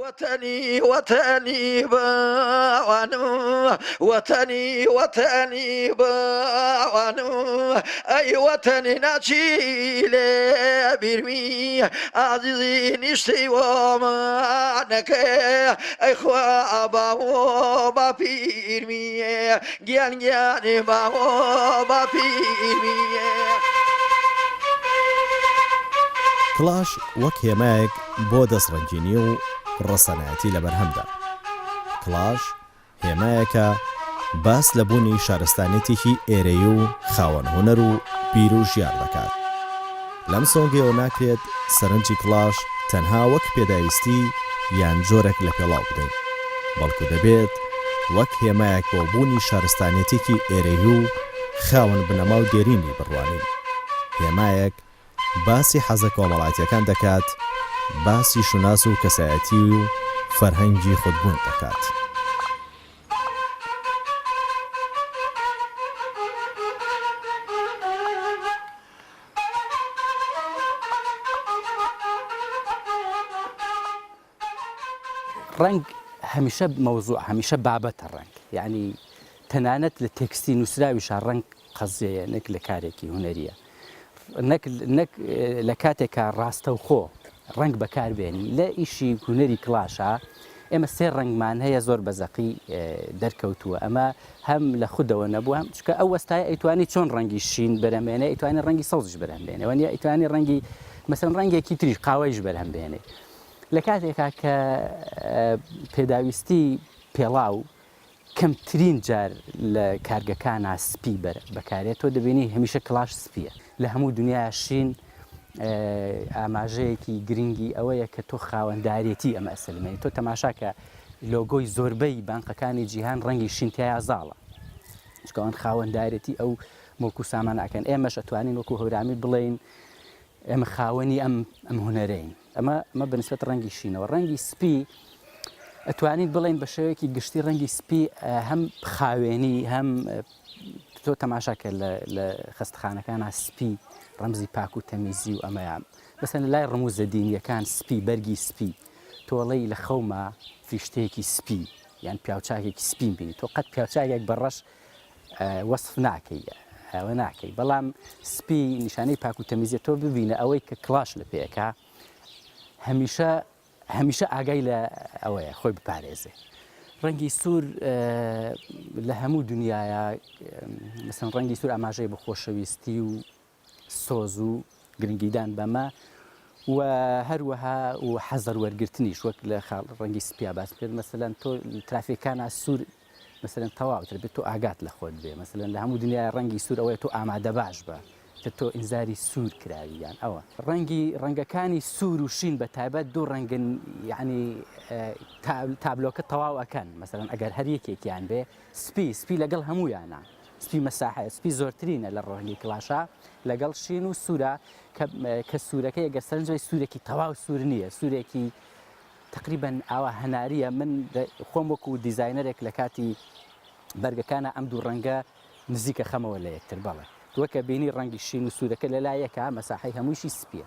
وطني وطني باوانم وطني وطني باوانم أي وطني نشيله برمي عزيزي نشتي ومعنك أي خوا باو بابيرمي جان جان باو بابيرمي کلاش وەک هێمایەک بۆ دەستڕەنجینی و ڕەسەنایەتی لە بەرهەمدا. کلاش هێمایەکە باس لە بوونی شارستانێتێکی ئێرەی و خاوەن هونەر و بیر و ژیان دەکات. لەم سۆنگەوە ناکرێت سەرنجی کلاش تەنها وەک پێداویستی یان جۆرێک لە پێڵاو بدەین، بەڵکو دەبێت وەک هێمایەک بۆ بوونی شارستانێتێکی ئێرەی و خاوەن بنەما و دێرینی بڕوانین. هێمایەک باسی حەزە کۆمەڵایەتیەکان دەکات، باسی شوناس و کەسایەتی و فەرهەنگی خودبوون دەکات. ڕەنگ هەمیشە مەوزوع هەمیشە بابەتە ڕەنگ، یعنی تەنانەت لە تێکستی نووسراویشە ڕەنگ قەزەیە نەک لە کارێکی هونەریە، نەک لە کاتێکە ڕاستە و خۆ ڕەنگ بەکاربێنی. لە ئیشی هونەری کلاشە ئێمە سێ ڕەنگمان هەیە زۆر بەزەقی دەرکەوتووە. ئەمە هەم لە خودەوە نەبووە، هەم چکە ئەو وەستایە ئەیتوانی چۆن ڕەنگی شین بەرهەمێنێ، ئەیتوانی ڕەنگی سەوزش بەرهەمبێنێ، وەنیە ئەیتوانی ڕەنگی مەسەڵەن ڕەنگێکی تریش قاوەیش بەرهەمبێنێ. لە کاتێکا کە پێداویستی پێڵاو کەمترین جار لە کارگەکانە سپی بەکارێت، تۆ دەبینی هەمیشە کلاش سپیە. لە هەموو دنیای شین ئاماژەیەکی گرنگی ئەوەیە کە تۆ خاوەندارێتی ئەمە ئەسلمێنی. تۆ تەماشاکە لۆگۆی زۆربەی بانقەکانی جیهان ڕەنگی شینتیای ئازاڵە، چکەوان خاوەندارێتی ئەو مڵک و سامان ئەکەن. ئێمەش ئەتوانین وەکو هەورامی بڵێین ئێمە خاوەنی ئەم هونەرەین. ئەمە بەنسبەت ڕەنگی شینەوە. ڕەنگی سپی ئەتوانین بڵێن بە شێوەیەکی گشتی ڕەنگی سپی هەم خاوێنی هەم تۆ تەماشاکە لە خەستخانەکانە سپی ڕەمزی پاک و تەمیزی و ئەمەیان. مەسەڵەن لای ڕموزە دینیەکان سپی بەرگی سپی تۆڵەی لە خەومە فریشتەیەکی سپی یان پیاوچاکێکی سپین بینی، تۆ قەت پیاوچاکێک بەڕەش وەصف ناکەی ئەوە ناکەی، بەڵام سپی نیشانەی پاک و تەمیزیە تۆ ببینە ئەوەی کە کلاش لە پێەکە هەمیشە ئاگای لە ئەوەیە خۆی بپارێزێ. ڕەنگی سوور لە هەموو دنیاە مەسەڵەن ڕەنگی سوور ئاماژەی بە خۆشەویستی و سۆز و گرنگیدان بەمە و هەروەها و حەزەر وەرگرتنیش وەک لە ڕەنگی سپیا باس کرد. مەسەڵەن تۆ ترافیکانە سوور مەسەڵەن تەواوتر بێت تۆ ئاگات لە خۆت بێ. مەسەڵەن لە هەموو دنیای ڕەنگی سوور ئەوەیە تۆ ئامادە باش بە تۆ ئینزاری سوور کراویان. ئەوە ڕەنگەکانی سوور و شین بە تایبەت دوو ڕەنگن، یعنی تابلۆکە تەواو ئەکەن. مەسەڵەن ئەگەر هەر یەکێکیان بێ سپی لەگەڵ هەموویانە، سپی مەساحەیە، سپی زۆرترینە لە ڕەنگی کلاشە لەگەڵ شین و سوورە کە سوورەکە ئەگەر سەرنجەوەی سوورێکی تەواو سوور نییە، سوورێکی تقریبەن ئاوا هەناریە. من خۆم وەکو دیزاینەرێک لە کاتی بەرگەکانە ئەم دوو ڕەنگە نزیکە خەمەوە لە یەکتر. بەڵێ وەکە بینی ڕەنگی شین و سوورەکە لە لایەکە مەساحەی هەموویشی سپیە.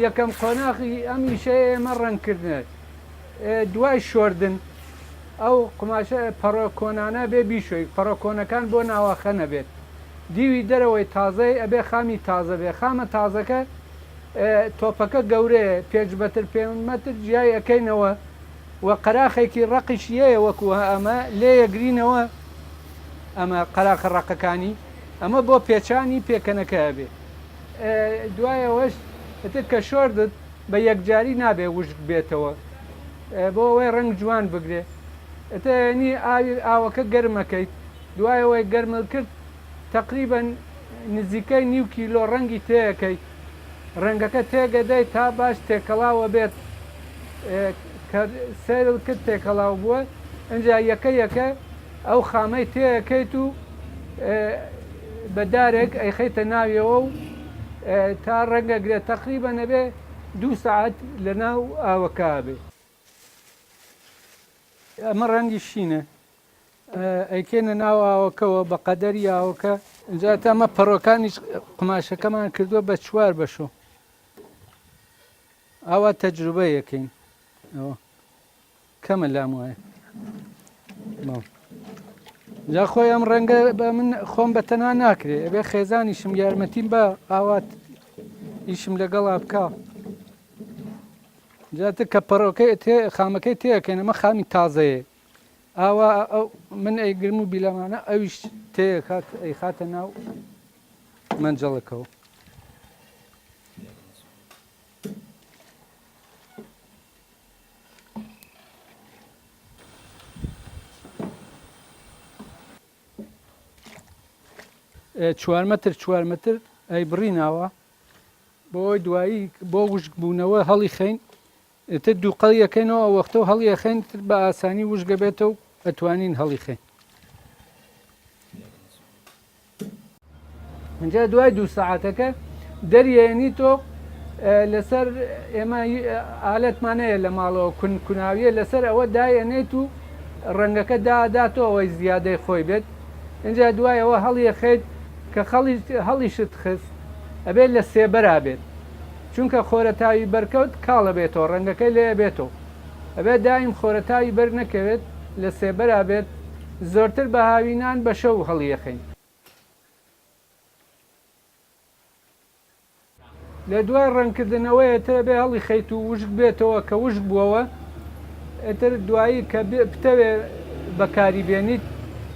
یەکەم قۆناغی ئەم ئیشەیە ئێمە ڕەنگکردنێت، دوای شۆردن ئەو قماشە پەڕۆکۆنانە بێ بیشۆی، پەڕۆکۆنەکان بۆ ناواخە نەبێت، دیوی دەرەوەی تازەی ئەبێ خامی تازە بێ. خامە تازەکە تۆپەکە گەورەیە 5 مەتر 5 مەتر جیای ئەەکەینەوە و قەراخێکی ڕەقیشیەیە وەکووە ئەمە لێ یەگرینەوە. ئەمە قەراخە ڕەقەکانی ئەمە بۆ پێچانی پێکەنەکە بێ. دوایەوەش کە شۆردت بە یەکجاری نابێ وشک بێتەوە بۆ ئەوەی ڕەنگ جوان بگرێ. ئەتەنی ئاوەکە گەرمەکەیت، دوایەوەی گەرمە کرد تقریبەن نزیکەی 1 کیلۆ ڕەنگی تێەکەیت، ڕەنگەکە تێگەدەی تا باش تێکەڵاوە بێت. سێرڵ کرد تێکەڵاو بووە، ئەجا یەکە ئەو خامەی تێەکەیت و بەدارێک ئەیخەیتە ناویەوە و تا ڕەنگە گرێت تقریبا نەبێ 2 ساعت لە ناو ئاوەکە بێ. ئەمە ڕەنگی شینە ئەیکێنە ناو ئاوەکەەوە بە قەدەری ئاوەکە جات ئەمە پەڕۆکانیش قماشەکەمان کردووە بە 4 بەشۆ ئاوا تەجروبە یەکەین ئەوە کەمە لام وایە جا خۆی ئەم ڕەنگە بە من خۆم بەتەنها ناکرێ ئەبێ خێزانیشم یارمەتیم بە ئاوات ئیشم لەگەڵا بکە جاتە کە پەڕۆکەی خامەکەی تێەکەین ئەمە خامی تازەیە ئاوا من ئەیگرم و بیلەمانە ئەویش تێکات ئەی خاتە ناو مەنجەڵەکەەوە چوار متر ئەی بڕیناوە بۆی دوایی بۆ وشک بوونەوە هەڵی خەین تر دوو قەڵ یەکەینەوە وەختە و هەڵی یەخەین تر بە ئاسانی وشگە بێتەوە و ئەتوانین هەڵی خەین اینجا دوای 2 ساعتەکە دەریێنی تۆ لەسەر ئێمە ئالەتمانەیە لە ماڵەوە کوناویە لەسەر ئەوە دایەنێت و ڕەنگەکە داداتەوە ئەوەی زیادەی خۆی بێت اینجا دوایەوە هەڵی یەخەیت کە هەڵیشت خست ئەبێت لە سێبەرا بێت چونکە خۆرەتاوی بەرکەوت کاڵە بێتەوە ڕەنگەکەی لێ بێتەوە ئەبێت دایم خۆرەتاوی بەر نەکەوێت لە سێبەرا بێت زۆرتر بە هاوینان بە شەو هەڵی یەخەین لە دوای ڕەنکردنەوەیە تر بێ هەڵی خەیت و وشک بێتەوە کە وشک بووەوە ئەتر دوایی کە پتەوێ بەکاری بێنیت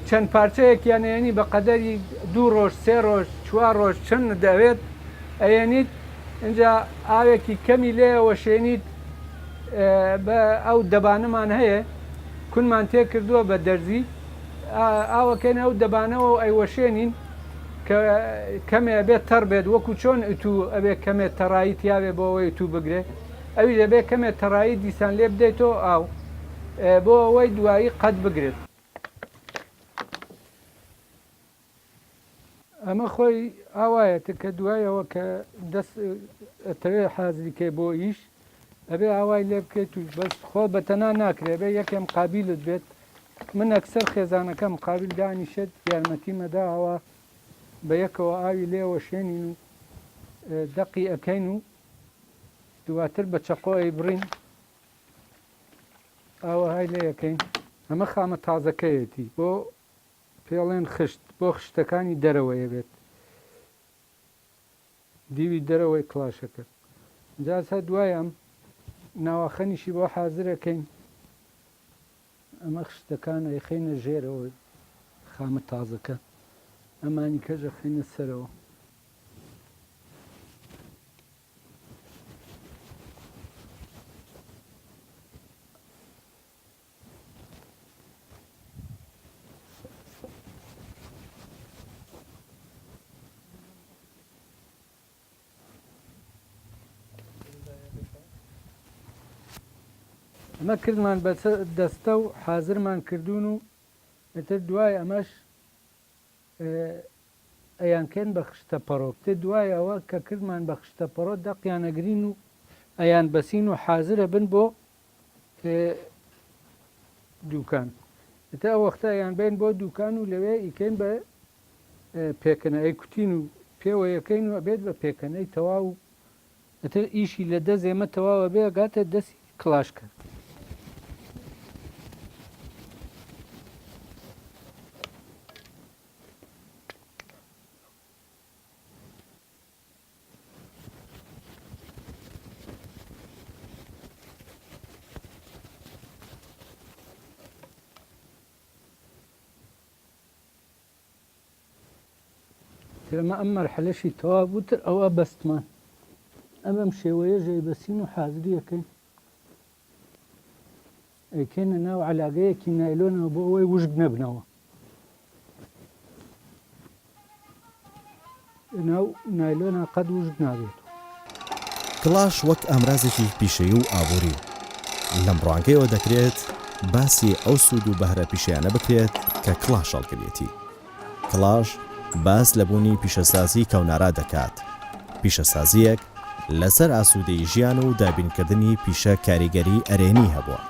چەند پارچەیەک یانێنی بە قەدەری 2 ڕۆژ 3 ڕۆژ 4 ڕۆژ چەند دەوێت ئەیەنیت اینجا ئاوێکی کەمی لێەوە شێنیت بە ئەو دەبانەمان هەیە کونمان تێ کردووە بە دەرزی ئاوەکەن ئەو دەبانەوە ئەیوەشێنین کە کەمێ بێت تەڕ بێت وەکو چۆن ئوتو ئەبێ کەمێت تەڕایی تیاوێ بۆ ئەوەی ئوتو بگرێت ئەوی دەبێت کەمێت تەڕایی دیسان لێ بدەیتەوە ئاو بۆ ئەوەی دوایی قەت بگرێت ئەمە خۆی ئاوایەتە کە دوایەوە کە دەستەوێ حازریکێ بۆ ئیش ئەبێ ئاوای لێ بکەیت و بەس خۆ بەتەنا ناکرێ بێ یەکێم قابلت بێت من ئەکسەر خێزانەکەم قابل دانیشت یارمەتی مەدا ئەوە بە یەکەوە ئاوی لێوە شوێنین و دەقی ئەەکەین و دواتر بە چەقۆی بڕین ئاوە های لێ یەکەین ئەمە خامە تازەکەیەتی بۆ پێڵێن خشت بۆ خشتەکانی دەرەوەیە بێت دیوی دەرەوەی کلاشەکە جاسە دوایەم ناوەخەنیشی بۆ حازرەکەین ئەمە خشتەکانە یخینە ژێرەوە خامە تازەکە ئەمانی کەژە خینە سەرەوە ئەمە کردمان بە دەستە و حازرمان کردوون و ئەتر دوای ئەمەش ئەیانکەن بە خشتە پەڕۆ تێ دوای ئەوە کە کردمان بە خشتە پەڕۆ دەقییانەگرین و ئەیان بەسین و حازرە بن بۆ دووکان ئەتا وەختە ئەیان بین بۆ دووکان و لەوێ ئیکەین بە پێکەنەی کوتین و پێوە یەکەین و ئەبێت بە پێکەنەی تەواو و ئەتر ئیشی لە دەزێمە تەواوە بێ گاتە دەستی کلاش کرد لەمە ئەم مەرحەلەشی تەواو بووتر ئەوە بەستمان ئەمەم شێوەیە ژێ بەسین و حازریەکەین ئەیکەنە ناو عەلاگەیەکی نایلۆنەوە بۆ ئەوەی وشک نەبنەوە ناو نایلۆنە قەت وشک نابێت کلاش وەک ئامرازێکی پیشەیی و ئابووری لەم ڕوانگەیەوە دەکرێت باسی ئەو سوود و بەهرە پیشیانە بکرێت کە کلاش هەڵگرێتی کلاش باس لەبوونی پیشەسازی کەونارا دەکات پیشەسازیەک لەسەر ئاسوودەی ژیان و دابینکردنی پیشە کاریگەری ئەرێنی هەبووە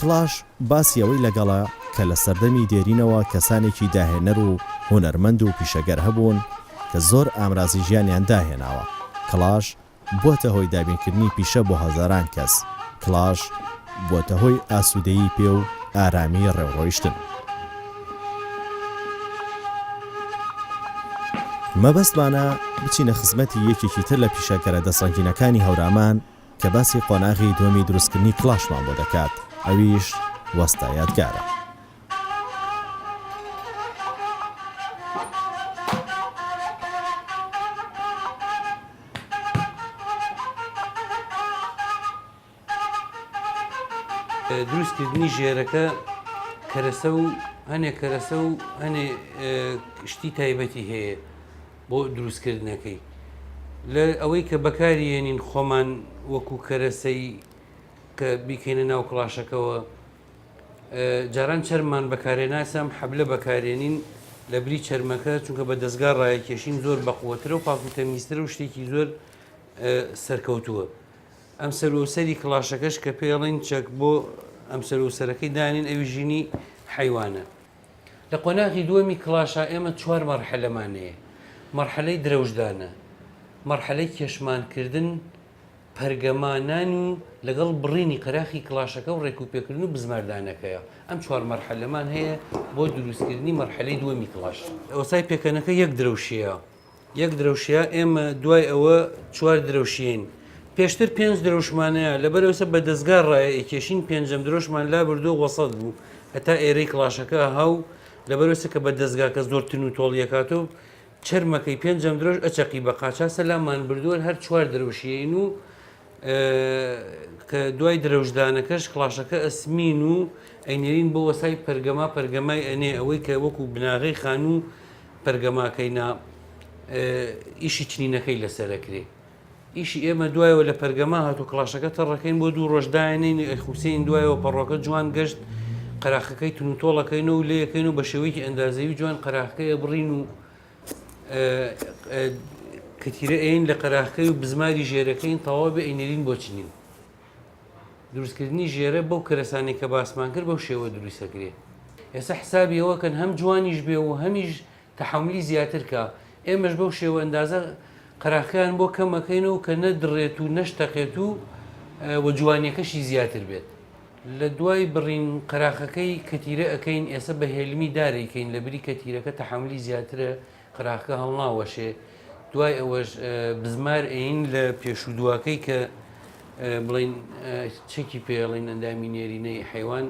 کلاش باسیەوەی لەگەڵە کە لە سەردەمی دێرینەوە کەسانێکی داهێنەر و هونەرمەند و پیشەگەر هەبوون کە زۆر ئامرازی ژیانیان داهێناوە. کلاش بۆتە هۆی دابینکردنی پیشە بۆ هەزاران کەس. کلاش بۆتە هۆی ئاسوودەیی پێ و ئارامی ڕێوڕۆیشتن. مەبەستمانە بچینە خزمەتی یەکێکی تر لە پیشەکەرە دەسەنگینەکانی هەورامان کە باسی قۆناغی دووەمی دروستکردنی کلاشمان بۆ دەکات، ئەویش وەستە یادگارە. دروستکردنی ژێرەکە کەرەسە و هەنێ شتی تایبەتی هەیە بۆ دروستکردنەکەی. لە ئەوەی کە بەکارهێنین خۆمان وەکو کەرەسەی کە بیکەینە ناو کڵاشەکەەوە، جاران چەرمان بەکارێناسام حەبلە بەکارێنین لە بری چەرمەکە، چونکە بە دەستگا ڕایەکێشین زۆر بەقووەترە و پاکوتەمیزترە و شتێکی زۆر سەرکەوتووە. ئەم سەرۆسەری کڵاشەکەش کە پێڵین چەک بۆ ئەم سەرۆسەرەکەی دانین ئەوی ژینی حیوانە. لە قۆناغی دووەمی کڵاشە ئێمە 4 مەرحەلەمانەیە. مەرحەلەی درەوشدانە، مەرحەلەی کێشمانکردن، پەرگەمانان و لەگەڵ بڕینی قەراخی کڵاشەکە و ڕێکوپێکردن و بزماردانەکەیە. ئەم 4 مەرحەلەمان هەیە بۆ دروستکردنی مەرحەلەی دووەمی کڵاش. ئەوسای پێکەنەکە یەک درەوشەیە. ئێمە دوای ئەوە 4 درەوشین. پێشتر 5 درۆشمانەیە، لەبەرەوەسە بە دەستگا ڕایەکێشین 5ەم درۆشمان لا بردو وەسەد بوو هەتا ئێرەی کڵاشەکە هاو، لەبەرەوەسە کە بە دەستگاکە زۆر تن و تۆڵیەکات و چەرمەکەی 5ەم درۆژ ئەچەقی بە قاچاسە لامان بردووە هەر 4 درۆشیین و کە دوای درەوشدانەکەش کڵاشەکە ئەسمین و ئەینێرین بۆ وەسای پەرگەمای ئەنێ ئەوەی کە وەکو بناغی خان و پەرگەماکەینا ئیشی چنینەکەی لەسەرەکرێ. ئیشی ئێمە دوایەوە لە پەرگەما هاتو کڵاشەکە تەڕەکەین بۆ 2 ڕۆژداێنین خوسین دوایەوە پەڕۆکە جوان گەشت قەراخەکەی تونوتۆڵەکەینەوە و لەیەکەین و بە شێوەیەکی ئەندازەوی جوان قەراخەکەی بڕین و کەتیرە ئەین لە قەراخەکەی و بزماری ژێرەکەین تەواو بێ ئەینێرین بۆ چنین. دروستکردنی ژێرە بەو کەرەسانی کە باسمان کرد بەو شێوە دروستەکرێ. ئێستا حسابیەوەکەن هەم جوانیش بێ و هەمیش تەحملی زیاتر کە ئێمەش بەو شێوە ئەندازە قەراخیان بۆ کەمەکەینەوە کە نەدڕێت و نەشتەقێت و جوانیەکەشی زیاتر بێت. لە دوای بڕین قەراخەکەی کەتیرە ئەەکەین ئێستا بە هێلمی دارێکین لە بری کەتیرەکە تەحملی زیاترە قەراخەکە هەڵناوەشێ. دوای ئەوەش بزمار ئەین لە پێشودوواکەی کە بڵین چێکی پێڵین ئەندامی نێرینەی حیوان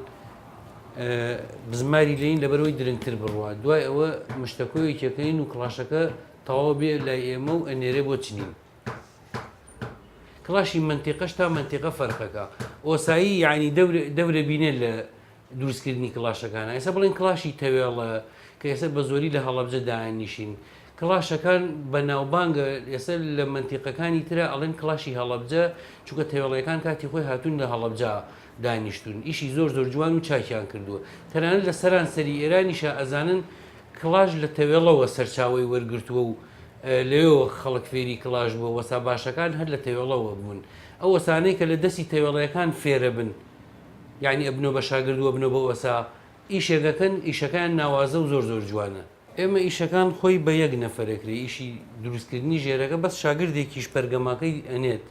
بزماری لین لەبەرەوەی درنگتر بڕوە. دوای ئەوە مشتەکۆیەکەین و کڵاشەکە تەواو بێ لای ئێمە و ئەنێرێ بۆ چنین. کڵاشی منتیقەش تا منتیقە فەرقەکە. ئۆسایی یعنی دەورە بینێ لە دروستکردنی کڵاشەکانە. ئێستا بڵێن کڵاشی تەوێڵە کە ئێستا بە زۆری لە هەڵەبجە دانیشین. کڵاشەکان بە ناوبانگە ئێستا لە منتیقەکانی ترە ئەڵێن کڵاشی هەڵەبجە، چونکە تەوێڵەکان کاتی خۆی هاتوون لە هەڵەبجە دانیشتون. ئیشی زۆر جوان و چاکیان کردووە. تەنانەت لە سەرانسەری ئێرانیشە ئەزانن کڵاش لە تەوێڵەوە سەرچاوی وەرگرتووە و لێەوە خەڵک فێری کڵاش بووە. وەسا باشەکان هەر لە تەوێڵەوە بوون. ئەو وەسانەی کە لە دەستی تەوێڵەکان فێرە بن، یعنی ئەبنەوە بە شاگرد و ئەبنەوە بە وەسا ئیشێکەکەن، ئیشەکان ناوازە و زۆر جوانە. ئێمە ئیشەکان خۆی بە یەک نەفەرەکری، ئیشی دروستکردنی ژێرەکە بەس شاگردێکیش پەرگەماکەی ئەنێت.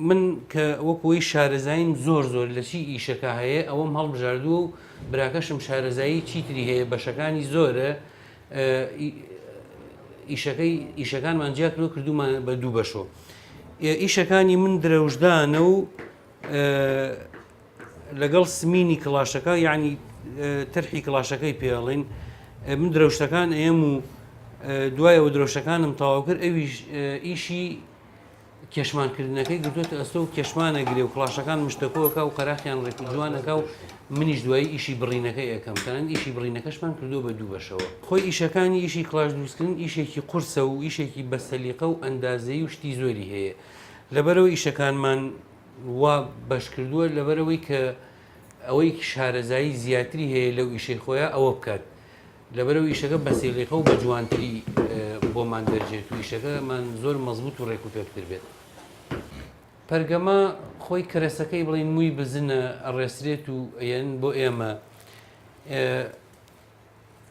من کە وەکوی شارەزاییم زۆر لە چی ئیشەکە هەیە ئەوەم هەڵبژاردووە و براکەشم شارەزایی چیتری هەیە بەشەکانی زۆرە. ئیشەکانمان جیاکرۆ کردومان بە 2 بەشۆ. ئیشەکانی من درەوشدانە و لەگەڵ سمینی کڵاشەکە یعنی تەرحی کڵاشەکەی پێڵین من درەوشتەکان ئێم و دوایەوە درۆشەکانم تەواو کرد. ئەویش ئیشی کێشمانکردنەکەی گرتوێتە ئەستە و کێشمانەگرێ و کڵاشەکان مشتەکۆەکە و قەراخیان ڕێک جوانەکە و منیش دوایی ئیشی بڕینەکەی ئەەکەم. تەنانەت ئیشی بڕینەکەشمان کردو بە 2 بەشەوە. خۆی ئیشەکانی ئیشی کڵاش دروستکردن ئیشێکی قورسە و ئیشێکی بەسەلیقە و ئەندازەی و شتی زۆری هەیە. لەبەرەوەی ئیشەکانمان وا بەش کردووە لەبەرەوەی کە ئەوەی شارەزایی زیاتری هەیە لەو ئیشەی خۆیان ئەوە بکات. لەبەرەوەی ئیشەکە بەسەلیقە و بە جوانتری بۆمان دەرجێت و ئیشەکەمان زۆر مەزبوط و ڕێکوپێکتر بێت. پەرگەمە خۆی کەرەسەکەی بڵین مووی بزنە ئەڕێسرێت و ئەن بۆ ئێمە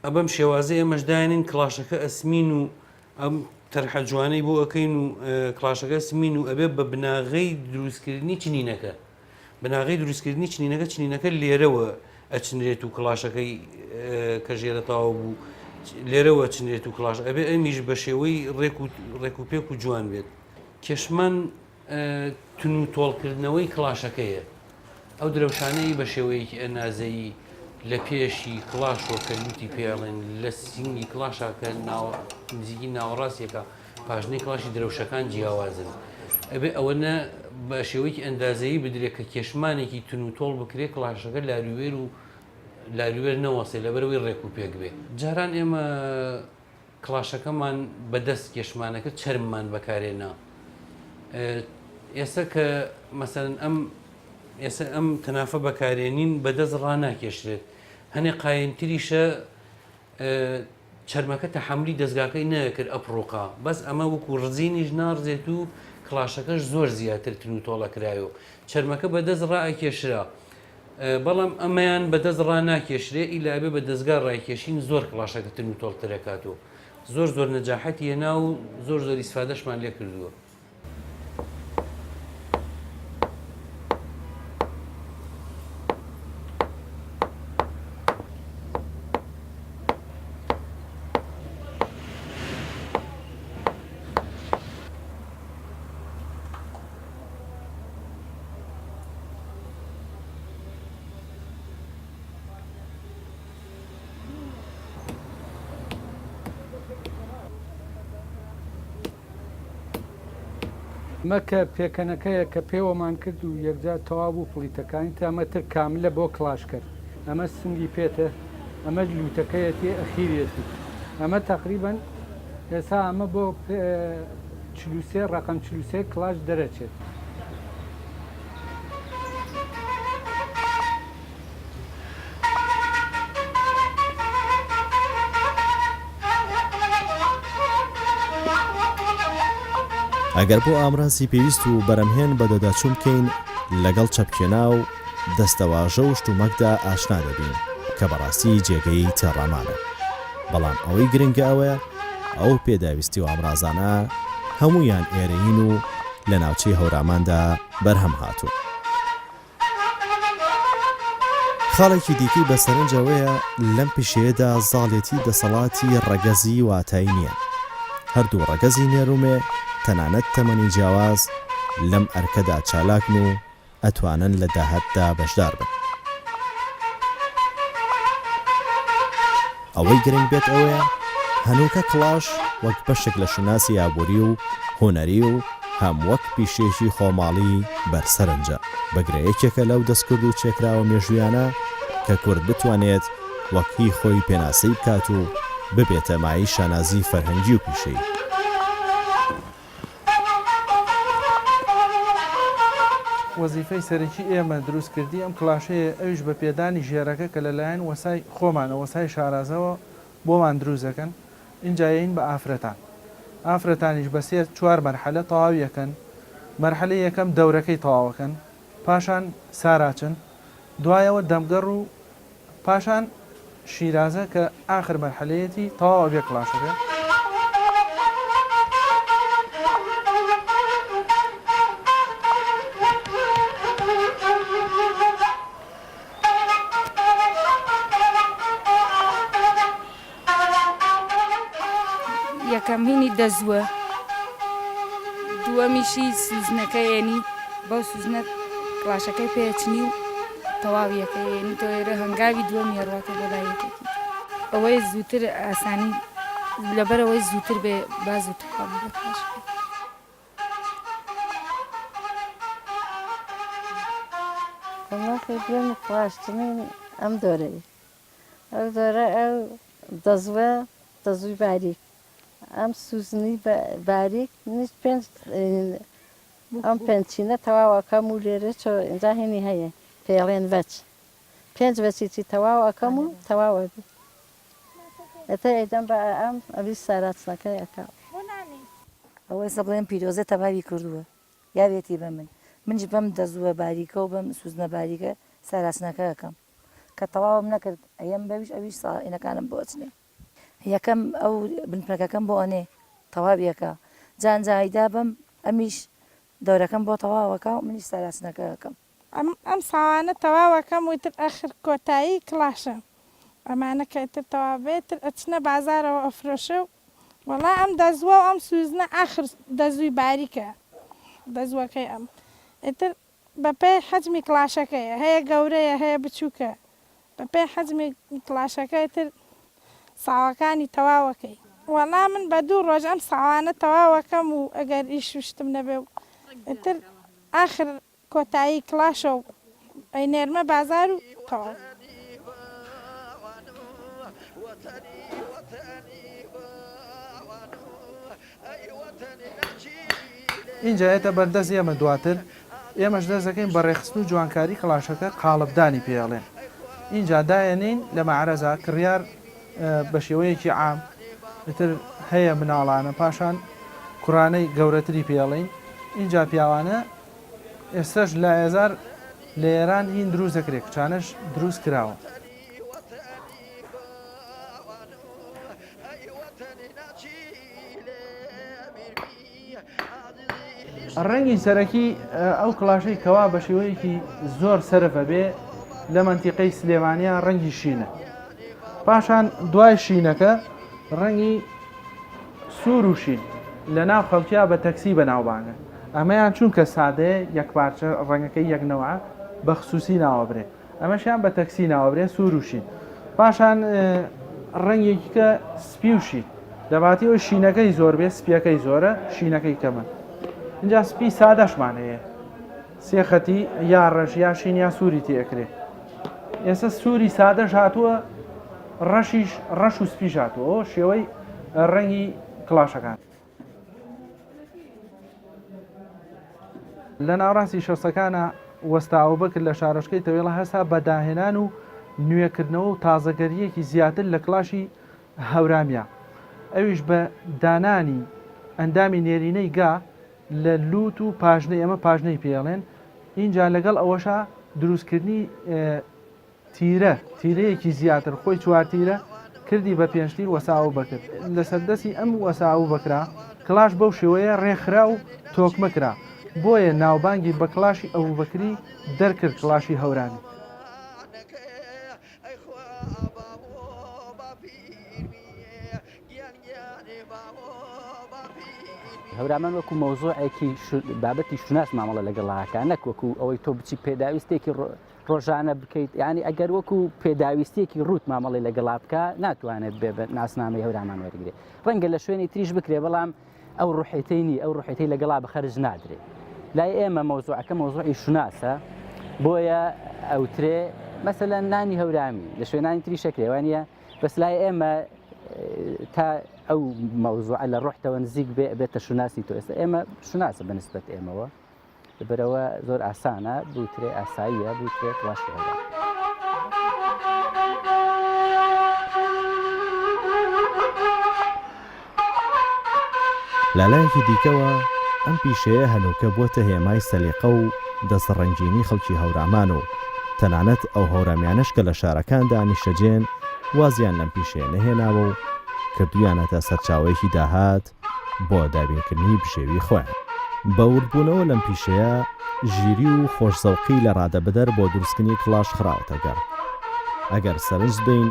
ئەبەم شێوازە ئێمەشداێنین کڵاشەکە ئەسمین و ئەم تەرحە جوانەی بۆ ئەەکەین و کڵاشەکە سمین و ئەبێ بە بناغەی دروستکردنی چنینەکە بناغەی دروستکردنی چنینەکە لێرەوە ئەچنرێت و کڵاشەکەی کە ژێرەتاوە بوو لێرەوە چنرێت و کڵاش ئەبێ ئەمیش بە شێوەی ڕێک و پێک و جوان بێت کێشمان تون و تۆڵکردنەوەی کڵاشەکەیە ئەو درەوشانەی بە شێوەیەکی ئەنازایی لە پێشی کڵاشۆ کە لوتی پێڵێن لە سینگی کڵاشاکە نزیکی ناوەڕاستێکە پاژنەی کڵاشی درەوشەکان جیاوازن ئەبێ ئەوەنە بە شێوەیەکی ئەندازایی بدرێت کە کێشمانێکی تون و تۆڵ بکرێت کڵاشەکە لاروێر نەوەسێ لەبەرەوەی ڕێک و پێک بێ جاران ئێمە کڵاشەکەمان بەدەست کێشمانەکە چەرممان بەکارێنا ئێستا کە مەسەرەن ئێستا ئەم تەنافە بەکارێنین بەدەست ڕناکێشرێت هەنێ قایمتریشە چەرمەکە تەحەملی دەستگاکەی نەکرد ئەپڕۆقا بەس ئەمە وەکو ڕزینیش ناڕزێت و کڵاشەکەش زۆر زیاتر تن و تۆڵە کرایەوە چەرمەکە بەدەست ڕائکێشرا بەڵام ئەمەیان بەدەست ڕناکێشرێ ئیلابێ بە دەستگا ڕایکێشین زۆر کڵاشەکە تن و تۆڵترەکاتەوە زۆر نەجاحەتی هێنا و زۆر ئیسفادەشمان لێ کردووە. مەکە پێکەنەکەیە کە پێوەمان کرد و یەکجار تەواو بوو پڵیتەکانی ئەمەتر کاملە بۆ کڵاش کرد ئەمە سنگی پێتە ئەمە لوتەکەیەتی ئەخیرێتی ئەمە تقریبان ئێستا ئەمە بۆ 43 ڕقم 43 کڵاش دەرەچێت. ئەگەر بۆ ئامڕازی پێویست و بەرەمهێن بە دەداچوون بکەین لەگەڵ چەپکێنا و دەستەواژە و شتومەکدا ئاشنا دەبین کە بەڕاستی جێگەی تێڕامانە بەڵام ئەوەی گرنگە ئەوەیە ئەو پێداویستی و ئامرازانە هەمویان ئێرەین و لە ناوچەی هەوراماندا بەرهەم هاتوو. خاڵێکی دیکەی بەسەرنجەوەیە لەم پیشەیەدا زاڵێتی دەسەڵاتی ڕەگەزی واتای نییە هەردوو ڕەگەزی نێرومێ تەنانەت تەمەنی جیاواز لەم ئەرکەدا چالاکن و ئەتوانن لە داهاتدا بەشدار بن. ئەوەی گرنگ بێت ئەوەیە هەنووکە کڵاش وەک بەشێک لە شوناسی ئابووری و هۆنەری و هەم وەک پیشێکی خۆماڵی بەرسەرنجە بەگرەیەکێکە لەو دەستکرد و چێکراوە مێژویانە کە کورد بتوانێت وەک هی خۆی پێناسەی بکات و ببێتە مای شانازی فەرهەنگی و پیشەی. وەزیفەی سەرەکی ئێمە دروستکردی ئەم کڵاشەیە ئەویش بە پێدانی ژێرەکە کە لەلایەن وەسای خۆمانە وەسای شارازەوە بۆمان دروستەکەن ئینجایین بە ئافرەتانیش بە 3-4 مەرحەلە تەواویەکەن مەرحەلەی یەکەم دەورەکەی تەواوەکەن پاشان ساراچن دوایەوە دەمگەڕ و پاشان شیرازە کە ئاخر مەرحەلەیەتی تەواوە بێ کڵاشەکە. یەکەم هینی دەزووە دووەمیشی سوزنەکەیێنی بەو سوزنە کڵاشەکەی پێچنی و تەواویەکەیێنی تۆێرە هەنگاوی دووەمی هەڕاتە بەلایەکێکی ئەوەی زووتر ئاسانی لەبەرەوەی زووتر بێ با زووتر هەبوو بە کڵاشەکە. وڵاخی دوێن کڵاشتنین ئەم دۆرەی ئەو دۆرە ئەو دەزوە دەزووی باریک ئەم سوزنی باریک ئەم پێنجچینە تەواوەکەم و لێرە ئینجا هێنی هەیە پێڵێن بەچ 5 بەچیتی تەواوەکەم و تەواوە بێ ئەتە ئەیدەم بە ئەم ئەوی ساراچنەکە ئەکا ئەوەی سە بڵێن پیرۆزە تەواوی کردووە یاوێتی بە من منش بەم دەزووە باریکە و بەم سوزنە باریکە ساراسنەکە ئەەکەم کە تەواوم نەکرد ئەم بەویش ئەویش ساڵینەکانم بۆچنێ یەکەم ئەو بنپەکەکەم بۆ ئەنێ تەواویەکە جانجایدا بەم ئەمیش دەورەکەم بۆ تەواوەکە و منیش ساراسنەکە ئەەکەم ئەم ساوانە تەواوەکەم وتر ئەخر کۆتایی کلاشە ئەمانە کەتر تەوا بێتر ئەچنە بازارەوە ئەفرۆشە و وەڵا ئەم دەزووە و ئەم سوزنە ئاخر دەزووی باریکە دەزوەکەی ئەم ئتر بەپێی حەجمی کلاشەکەیە هەیە گەورەیە هەیە بچووکە بەپێی حەجمی کلاشەکەی تر ساوەکانی تەواوەکەی وەڵا من بە دوو ڕۆژ ئەم ساوانە تەواوەکەم و ئەگەر ئیش وشتم نەبێ و ئتر ئاخر کۆتایی کلاشە و ئەینێرمە بازار و تەواو اینجاێتە بەردەست ئێمە دواتر ئێمەش دەست دەکەین بە ڕێخستن و جوانکاری کلاشەکە قاڵبدانی پێڵێن اینجا دایەنین لە مەعرەزا کڕیار بە شێوەیەکی عام تر هەیە مناڵانە پاشان کوڕانەی گەورەتری پێڵین اینجا پیاوانە ئێستش لە ئێزار لە ئێران هین دروست دەکرێت کچانەش دروست کراوە ڕەنگی سەرەکی ئەو کلاشەی کەوا بە شێوەیەکی زۆر سەرفە بێ لە مەنتیقەی سلێمانیا ڕەنگی شینە پاشان دوای شینەکە ڕەنگی سوور و شین لە ناو خەڵکیا بە تەکسی بەناوبانگە ئەمەیان چونکە سادەیە یەک پارچە ڕەنگەکەی یەکنەوە بە خصوصی ناوەبرێ ئەمەشیان بە تەکسی ناوەبرێ سوور و شین پاشان ڕەنگێکیکە سپی و شین دەباتیەوە شینەکەی زۆر بێ سپیەکەی زۆرە شینەکەی کەمە اینجا سپی سادەشمان هەیە سێ خەتی یا ڕەش یا شین یا سووری تێکرێ ئێستا سووری سادەش هاتووە ڕەشیش ڕەش و سپیش هاتووە شێوەی ڕەنگی کلاشەکان لە ناوڕاستی شەستەکانە وەستاوە بکرد لە شارۆچکەی تەوێڵە هەستا بەداهێنان و نوێکردنەوە و تازەگەریەکی زیاتر لە کلاشی هەورامیا ئەویش بە دانانی ئەندامی نێرینەی گا لە لووت و پاژنەی ئەمە پاژنەی پێڵێن اینجا لەگەڵ ئەوەشە دروستکردنی تیرەیەکی زیاتر خۆی چوارتیرە کردی بە پێنجتیر وەساو بکرد لە سەردەسی ئەم وەساو بکرا کلاش بەو شێوەیە ڕێکخرا و تۆکمەکرا بۆیە ناوبانگی بە کلاشی ئەبوبەکری دەرکرد کلاشی هەورانی هەورامان وەکو مەوزوعێکی بابەتی شوناس مامەڵە لەگەڵاکە نەک وەکو ئەوەی تۆ بچی پێداویستێکی ڕۆژانە بکەیت ینی ئەگەر وەکو پێداویستێکی ڕوت مامەڵی لەگەڵا بکە ناتوانێت بێ بە ناسنامەی هەورامان وەرگێت ڕەنگە لە شوێنی تریش بکرێ بەڵام ئەو ڕوحێتینی ئەو ڕوحێتی لەگەڵا بەخەرج نادرێت لای ئێمە مەوزوعەکە مەوزوعی شوناسە بۆیە ئەوترێ مەسەلەن نانی هەورامی لە شوێنانی تری شەکرێوانە بەس لای ئێمە تا ئەو مەوزوعە لە ڕۆحتەوە نزیک بێتە شوناسی تۆ ئێستا ئێمە شوناسە بەنسبەت ئێمەوە لەبەرەوە زۆر ئاسانە بوترێ ئاساییە بوترێ کلاشی هەورام لەلایەکی دیکەوە ئەم پیشەیە هەنووکە بۆتە هێمای سەلیقە و دەسەڕەنجینی خەڵکی هەورامان و تەنانەت ئەو هەورامیانش کە لە شارەکاندا نیشەجێن وازیان لەم پیشەیە نەهێناوە و کردویانەتە سەرچاوەیەکی داهات بۆ دابینکردنی بژێوی خۆیان بەوردبوونەوە لەم پیشەیە ژیری و خۆشزەوقی لە ڕادەبدەر بۆ دروستکردنی کلاش خراوەتەگەر ئەگەر سەرنج بین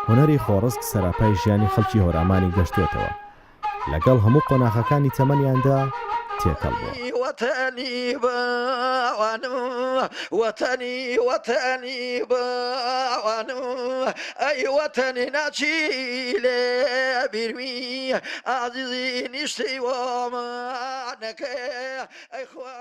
هونەری خۆڕسک سەراپای ژیانی خەڵکی هەورامانی گەشتێتەوە لەگەڵ هەموو قۆناغەکانی تەمەنیاندا تێکەڵ بووە وەتەنی باوانم ئەی وەتەنی ناچیلێ بیرمی ئازیزی نیشتی وەمانەکە ئەی خوا